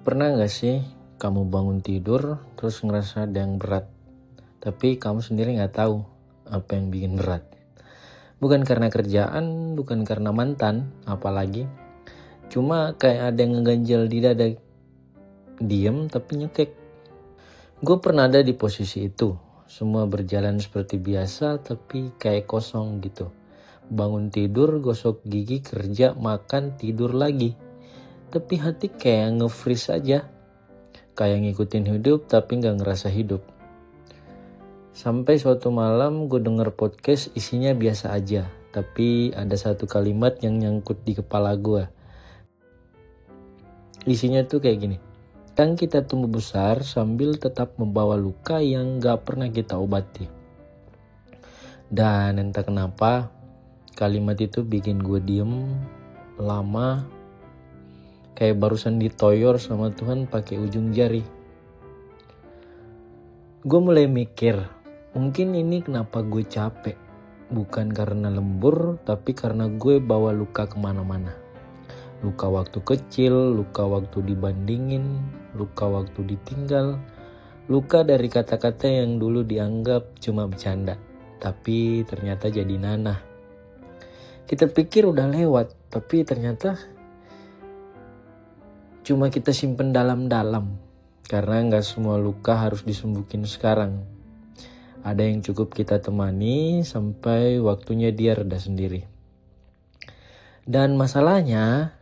Pernah gak sih kamu bangun tidur terus ngerasa ada yang berat, tapi kamu sendiri gak tahu apa yang bikin berat? Bukan karena kerjaan, bukan karena mantan, apalagi cuma kayak ada yang ngeganjel di dada, diem tapi nyekek. Gue pernah ada di posisi itu. Semua berjalan seperti biasa tapi kayak kosong gitu. Bangun tidur, gosok gigi, kerja, makan, tidur lagi. Tapi hati kayak nge-freeze aja. Kayak ngikutin hidup tapi gak ngerasa hidup. Sampai suatu malam gue denger podcast isinya biasa aja. Tapi ada satu kalimat yang nyangkut di kepala gue. Isinya tuh kayak gini. Kadang kita tumbuh besar sambil tetap membawa luka yang gak pernah kita obati. Dan entah kenapa kalimat itu bikin gue diem lama, kayak barusan ditoyor sama Tuhan pakai ujung jari. Gue mulai mikir, mungkin ini kenapa gue capek. Bukan karena lembur, tapi karena gue bawa luka kemana-mana. Luka waktu kecil, luka waktu dibandingin, luka waktu ditinggal, luka dari kata-kata yang dulu dianggap cuma bercanda, tapi ternyata jadi nanah. Kita pikir udah lewat, tapi ternyata cuma kita simpen dalam-dalam. Karena gak semua luka harus disembuhin sekarang. Ada yang cukup kita temani sampai waktunya dia reda sendiri. Dan masalahnya,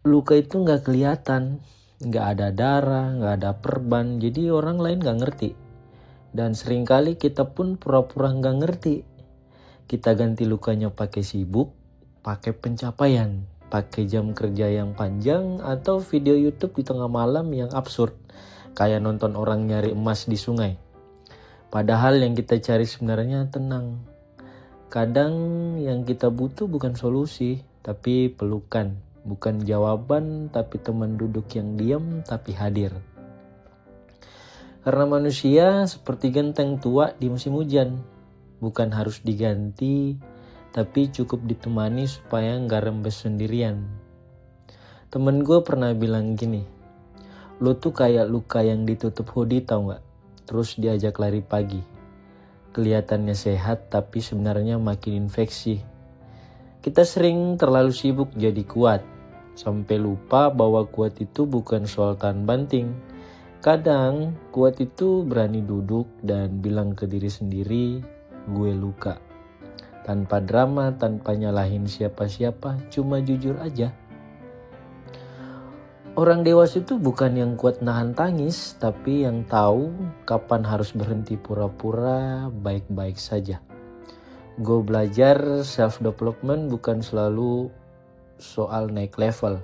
luka itu gak kelihatan. Gak ada darah, gak ada perban. Jadi orang lain gak ngerti. Dan seringkali kita pun pura-pura gak ngerti. Kita ganti lukanya pakai sibuk, pakai pencapaian, pakai jam kerja yang panjang, atau video YouTube di tengah malam yang absurd, kayak nonton orang nyari emas di sungai. Padahal yang kita cari sebenarnya tenang. Kadang yang kita butuh bukan solusi, tapi pelukan. Bukan jawaban, tapi teman duduk yang diam tapi hadir. Karena manusia seperti genteng tua di musim hujan. Bukan harus diganti, tapi cukup ditemani supaya gak rembes sendirian. Temen gue pernah bilang gini, lo tuh kayak luka yang ditutup hoodie tau gak? Terus diajak lari pagi. Kelihatannya sehat tapi sebenarnya makin infeksi. Kita sering terlalu sibuk jadi kuat. Sampai lupa bahwa kuat itu bukan soal tahan banting. Kadang kuat itu berani duduk dan bilang ke diri sendiri, gue luka. Tanpa drama, tanpa nyalahin siapa-siapa, cuma jujur aja. Orang dewasa itu bukan yang kuat nahan tangis, tapi yang tahu kapan harus berhenti pura-pura baik-baik saja. Gue belajar self-development bukan selalu soal naik level,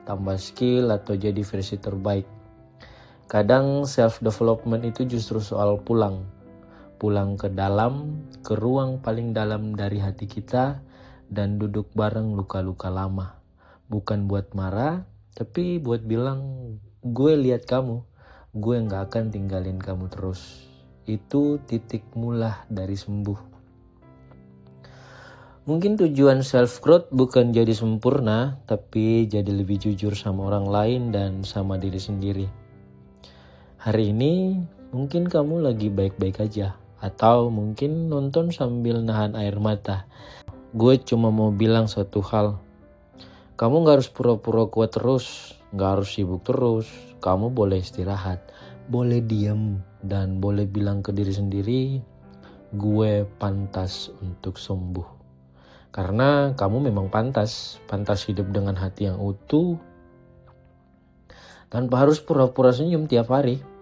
tambah skill atau jadi versi terbaik. Kadang self-development itu justru soal pulang ke dalam, ke ruang paling dalam dari hati kita, dan duduk bareng luka-luka lama. Bukan buat marah, tapi buat bilang, gue lihat kamu, gue gak akan tinggalin kamu terus. Itu titik mula dari sembuh. Mungkin tujuan self-growth bukan jadi sempurna, tapi jadi lebih jujur sama orang lain dan sama diri sendiri. Hari ini mungkin kamu lagi baik-baik aja. Atau mungkin nonton sambil nahan air mata. Gue cuma mau bilang satu hal. Kamu gak harus pura-pura kuat terus. Gak harus sibuk terus. Kamu boleh istirahat. Boleh diem. Dan boleh bilang ke diri sendiri, gue pantas untuk sembuh. Karena kamu memang pantas. Pantas hidup dengan hati yang utuh. Tanpa harus pura-pura senyum tiap hari.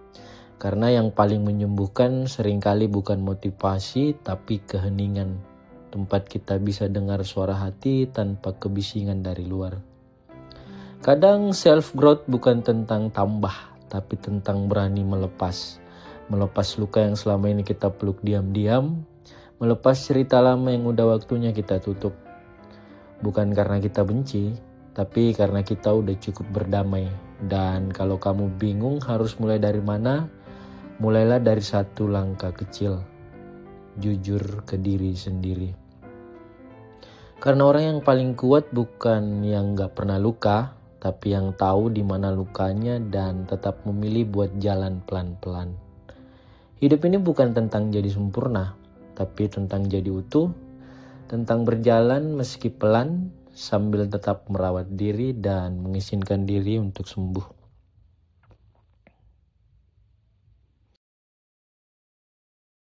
Karena yang paling menyembuhkan seringkali bukan motivasi tapi keheningan. Tempat kita bisa dengar suara hati tanpa kebisingan dari luar. Kadang self-growth bukan tentang tambah, tapi tentang berani melepas. Melepas luka yang selama ini kita peluk diam-diam. Melepas cerita lama yang udah waktunya kita tutup. Bukan karena kita benci, tapi karena kita udah cukup berdamai. Dan kalau kamu bingung harus mulai dari mana, mulailah dari satu langkah kecil, jujur ke diri sendiri. Karena orang yang paling kuat bukan yang gak pernah luka, tapi yang tahu di mana lukanya dan tetap memilih buat jalan pelan-pelan. Hidup ini bukan tentang jadi sempurna, tapi tentang jadi utuh, tentang berjalan meski pelan sambil tetap merawat diri dan mengizinkan diri untuk sembuh.